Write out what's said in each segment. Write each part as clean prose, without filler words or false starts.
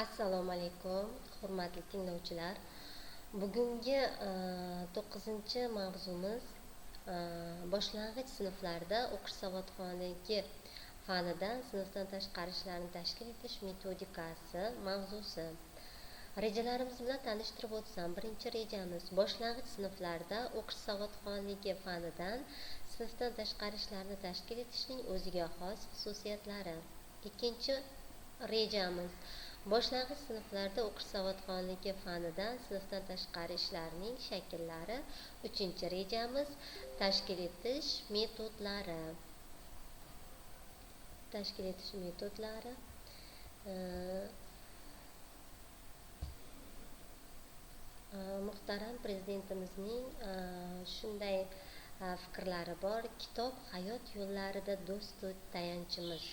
Assalomu alaykum, hurmatli tinglovchilar. Bugungi 9-mavzumiz boshlang'ich sinflarda o'qish savodxonligi fanidan sinfdan tashqarishlarni tashkil etish metodikasi mavzusi. Rejalarimiz bilan tanishtirib o'tsam, birinchi rejamiz boshlang'ich sinflarda o'qish savodxonligi fanidan sinfdan tashqarishlarni tashkil etishning o'ziga xos xususiyatlari. Ikkinchi rejamiz boshlang'ich sinflarda o'qish savodxonligi fanidan sinfdan tashqari ishlarning shakllari. Uchinchi rejamiz tashkil etish metodlari. Muhtaram prezidentimizning shunday fikrlari bor: kitob hayot yo'llarida do'st tayanchimiz.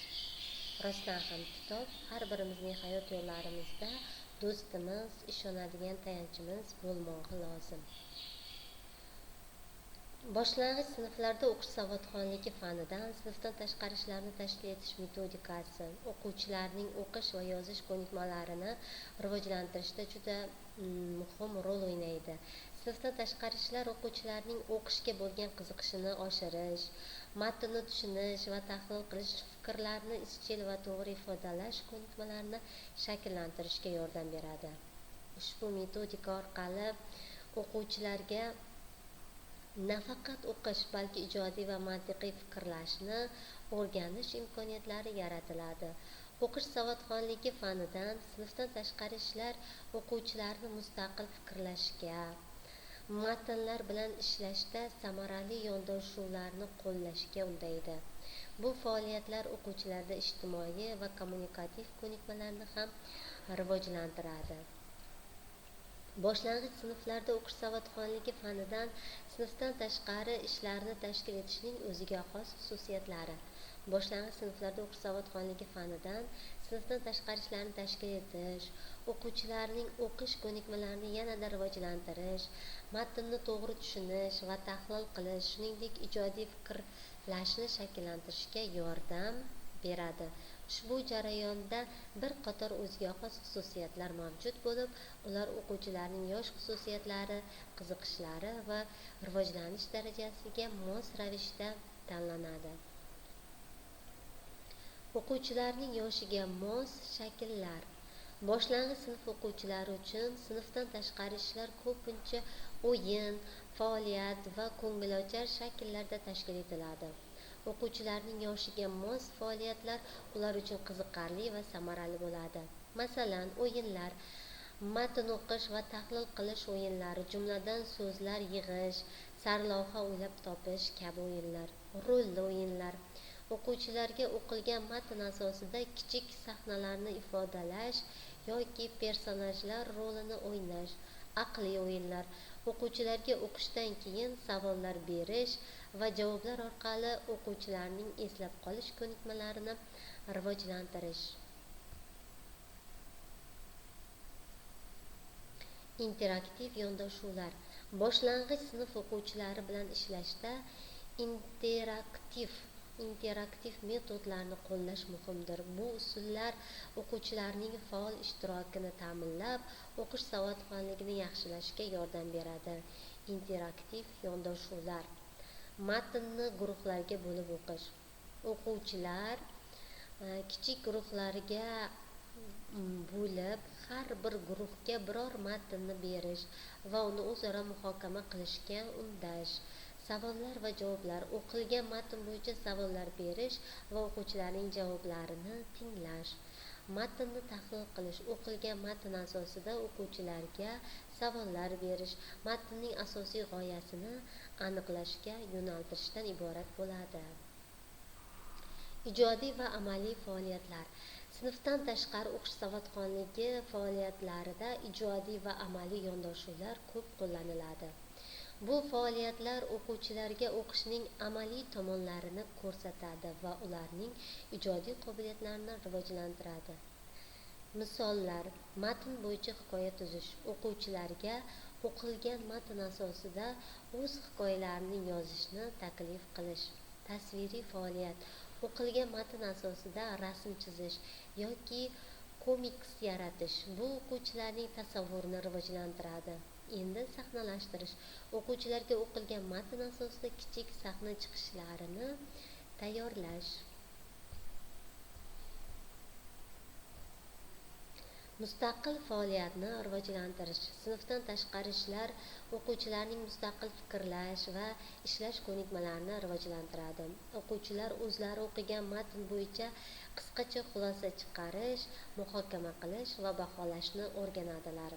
Rostdan ham kitob har birimizning hayot yo'llarimizda do'stimiz, ishonadigan tayanchimiz bo'lmog'i lozim. Boshlang'ich sinflarda o'qish savodxonligi fanidan sinfdan tashqarishlarni tashkil etish metodikasi o'quvchilarning o'qish va yozish ko'nikmalarini rivojlantirishda juda muhim rol o'ynaydi. Sinfdan tashqarishlar o'quvchilarning o'qishga bo'lgan qiziqishini oshirish, matnni tushunish va tahlil qilish, fikrlarni izchil va to'g'ri ifodalash ko'nikmalarini shakllantirishga yordam beradi. Ushbu metodika orqali o'quvchilarga nafaqat o'qish, balki ijodiy va mantiqiy fikrlashni o'rganish imkoniyatlari yaratiladi. O'qish savodxonligi fanidan sinfdan tashqari ishlar o'quvchilarni mustaqil fikrlashga, matnlar bilan ishlashda samarali yondashuvlarni qo'llashga undaydi. Bu faoliyatlar o'quvchilarda ijtimoiy va kommunikativ ko'nikmalarni ham rivojlantiradi. Boshlang'ich sinflarda o'qish savodxonligi fanidan sinfdan tashqari ishlarni tashkil etishning o'ziga xos xususiyatlari. Boshlang'ich sinflarda o'qish savodxonligi fanidan sinfdan tashqari ishlarni tashkil etish, o'quvchilarning o'qish ko'nikmalarini yanada rivojlantirish, matnni to'g'ri tushunish va tahlil qilish, shuningdek ijodiy fikrlashni shakllantirishga yordam beradi. Ushbu jarayonda bir qator o'ziga xos xususiyatlar mavjud bo'lib, ular o'quvchilarning yosh xususiyatlari, qiziqishlari va rivojlanish darajasiga mos ravishda tanlanadi. O'quvchilarning yoshiga mos shakllar. Boshlang'ich sinf o'quvchilari uchun sinfdan tashqari ishlar ko'pincha o'yin, faoliyat va ko'ngilochar shakllarda tashkil etiladi. O'quvchilarning yoshiga mos faoliyatlar ular uchun qiziqarli va samarali bo'ladi. Masalan, o'yinlar, matn o'qish va tahlil qilish o'yinlari, jumladan so'zlar yig'ish, sarlavha o'ylab topish kabi o'yinlar. Rolli o'yinlar, o'quvchilarga o'qilgan matn asosida kichik sahnalarni ifodalash yoki personajlar rolini o'ynash. Aqliy o'yinlar, o'quvchilarga o'qishdan keyin savollar berish va javoblar orqali o'quvchilarning eslab qolish ko'nikmalarini rivojlantirish. Interaktiv yondashuvlar. Boshlang'ich sinf o'quvchilari bilan ishlashda interaktiv metodlarni qo'llash muhimdir. Bu usullar o'quvchilarning faol ishtirokini ta'minlab, o'qish savodxonligini yaxshilashga yordam beradi. Interaktiv yondashuvlar. Matnni guruhlarga bo'lib o'qish. O'quvchilar kichik guruhlarga bo'lib, har bir guruhga biror matnni berish va uni o'zaro muhokama qilishga undash. Savollar va javoblar. O'qilgan matn bo'yicha savollar berish va o'quvchilarning javoblarini tinglash. Matnni tahlil qilish. O'qilgan matn asosida o'quvchilarga savollar berish, matnning asosiy g'oyasini aniqlashga yo'naltirishdan iborat bo'ladi. Ijodiy va amaliy faoliyatlar. Sinfdan tashqari o'qish savodxonligi faoliyatlarida ijodiy va amaliy yondashuvlar ko'p qo'llaniladi. Bu faoliyatlar o'quvchilarga o'qishning amaliy tomonlarini ko'rsatadi va ularning ijodiy qobiliyatlarini rivojlantiradi. Misollar: matn bo'yicha hikoya tuzish. O'quvchilarga o'qilgan matn asosida o'z hikoyalarini yozishni taklif qilish. Tasviriy faoliyat: o'qilgan matn asosida rasm chizish yoki komiks yaratish bu o'quvchilarning tasavvurini rivojlantiradi. Endi sahnalashtirish o'quvchilarga o'qilgan matn asosida kichik sahna chiqishlarini tayyorlash. Mustaqil faoliyatni rivojlantirish. Sinfdan tashqari ishlar o'quvchilarning mustaqil fikrlash va ishlash ko'nikmalarini rivojlantiradi. O'quvchilar o'zlari o'qigan matn bo'yicha qisqacha xulosa chiqarish, muhokama qilish va baholashni o'rganadilar.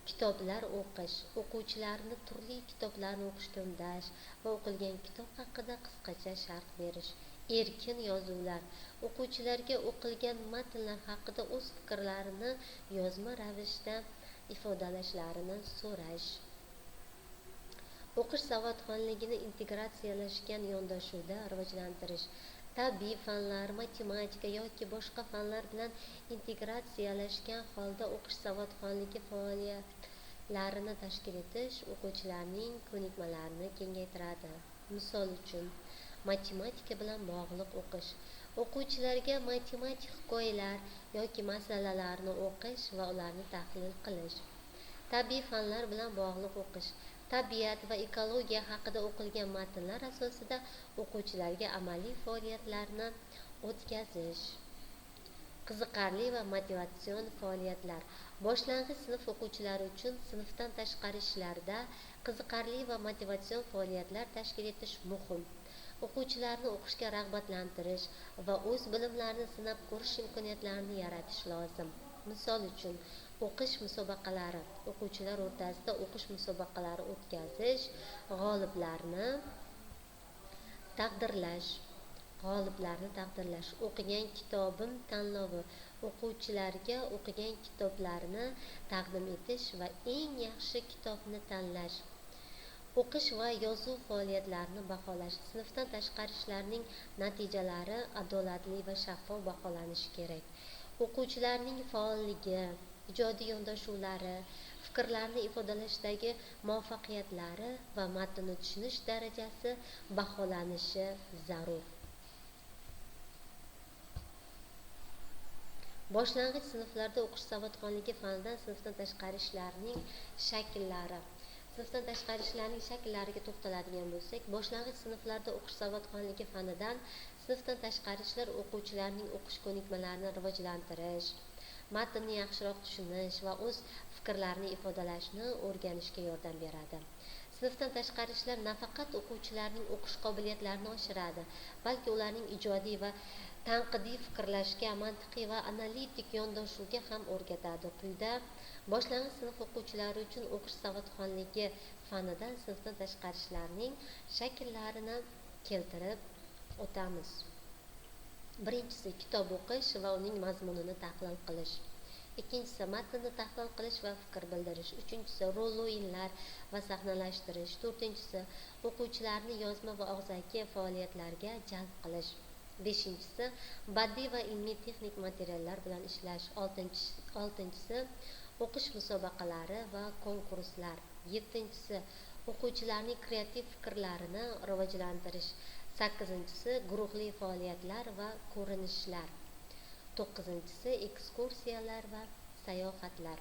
Kitoblar o'qish. O'quvchilarni turli kitoblarni o'qishga undash va o'qilgan kitob haqida qisqacha sharh berish. Erkin yozuvlar. O'quvchilarga o'qilgan matnlar haqida o'z fikrlarini yozma ravishda ifodalashlarini so'rash. O'qish savodxonligini integratsiyalashgan yondashuvda rivojlantirish. Tabiiy fanlar, matematika yoki boshqa fanlar bilan integratsiyalashgan holda o'qish savodxonligi faoliyatlarini tashkil etish o'quvchilarning ko'nikmalarini kengaytiradi. Misol uchun, matematika bilan bog'liq o'qish. O'quvchilarga matematik hikoyalar yoki masalalarni o'qish va ularni tahlil qilish. Tabiiy fanlar bilan bog'liq o'qish. Tabiat va ekologiya haqida o'qilgan matnlar asosida o'quvchilarga amaliy faoliyatlarni o'tkazish. Qiziqarli va motivatsion faoliyatlar. Boshlang'ich sinf o'quvchilari uchun sinfdan tashqari ishlarda qiziqarli va motivatsion faoliyatlar tashkil etish muhim. O'quvchilarni o'qishga rag'batlantirish va o'z bilimlarini sinab ko'rish imkoniyatlarini yaratish lozim. Misol uchun, o'qish musobaqalari. O'quvchilar o'rtasida o'qish musobaqalari o'tkazish, g'oliblarni taqdirlash. O'qigan kitobim tanlovi. O'quvchilarga o'qigan kitoblarini taqdim etish va eng yaxshi kitobni tanlash. O'qish va yozuv faoliyatlarini baholash. Sinfdan tashqari ishlarning natijalari adolatli va shaffof baholanishi kerak. O'quvchilarning faolligi, ijodiy yondashuvlari, fikrlarni ifodalashdagi muvaffaqiyatlari va matnni tushunish darajasi baholanishi zarur. Boshlang'ich sinflarda o'qish savodxonligi fanidan sinfdan tashqari ishlarning shakllari. Sinfdan tashqari ishlarning shakllariga to'xtaladigan bo'lsak, boshlang'ich sinflarda o'qish savodxonligi fanidan sinfdan tashqari ishlar o'quvchilarning o'qish ko'nikmalarini rivojlantirish, matnni yaxshiroq tushunish va o'z fikrlarini ifodalashni o'rganishga yordam beradi. Sinfdan tashqari ishlar nafaqat o'quvchilarning o'qish qobiliyatlarini oshiradi, balki ularning ijodiy va tanqidiy fikrlashga, mantiqiy va analitik yondashuvga ham o'rgatadi. Quyida boshlang'ich sinf o'quvchilari uchun o'qish savodxonligi fanidan sinfdan tashqari ishlarning shakllarini keltirib o'tamiz. Birinchisi, kitob o'qish va uning mazmunini tahlil qilish. Ikkinchisi, matnni tahlil qilish va fikr bildirish. Uchinchisi, rol o'yinlar va sahnalashtirish. To'rtinchisi, o'quvchilarni yozma va og'zaki faoliyatlarga jalb qilish. Beshinchisi, badiiy va ilmiy texnik materiallar bilan ishlash. Oltinchisi, o'qish musobaqalari va konkurslar. Yettinchisi, o'quvchilarning kreativ fikrlarini rivojlantirish. Sakkizinchisi, guruhli faoliyatlar va ko'rinishlar. To'qqizinchisi, ekskursiyalar va sayohatlar.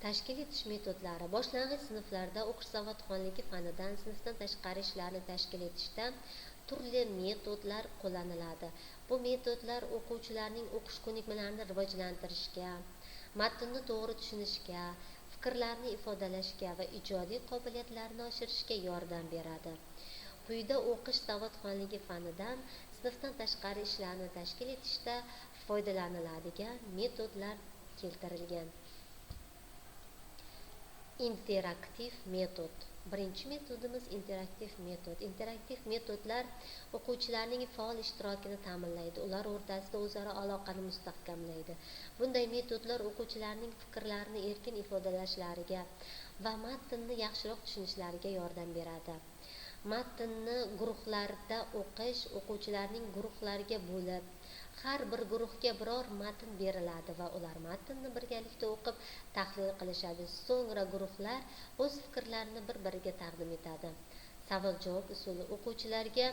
Tashkil etish metodlari. Boshlang'ich sinflarda o'qish savodxonligi fanidan sinfdan tashqari ishlarni tashkil etishda turli metodlar qo'llaniladi. Bu metodlar o'quvchilarning o'qish ko'nikmalarini rivojlantirishga, matnni to'g'ri tushunishga, fikrlarni ifodalashga va ijodiy qobiliyatlarni oshirishga yordam beradi. Quyida o'qish savodxonligi fanidan sinfdan tashqari ishlarni tashkil etishda foydalaniladigan metodlar keltirilgan. Interaktiv metod. Birinchi metodimiz interaktiv metod. Interaktiv metodlar o'quvchilarning faol ishtirokini ta'minlaydi. Ular o'rtasida o'zaro aloqani mustahkamlaydi. Bunday metodlar o'quvchilarning fikrlarini erkin ifodalashlariga va matnni yaxshiroq tushunishlariga yordam beradi. Matnni guruhlarda o'qish, o'quvchilarning guruhlarga bo'lib, har bir guruhga biror matn beriladi va ular matnni birgalikda o'qib tahlil qilishadi. So'ngra guruhlar o'z fikrlarini bir-biriga taqdim etadi. Savol-javob usuli. O'quvchilarga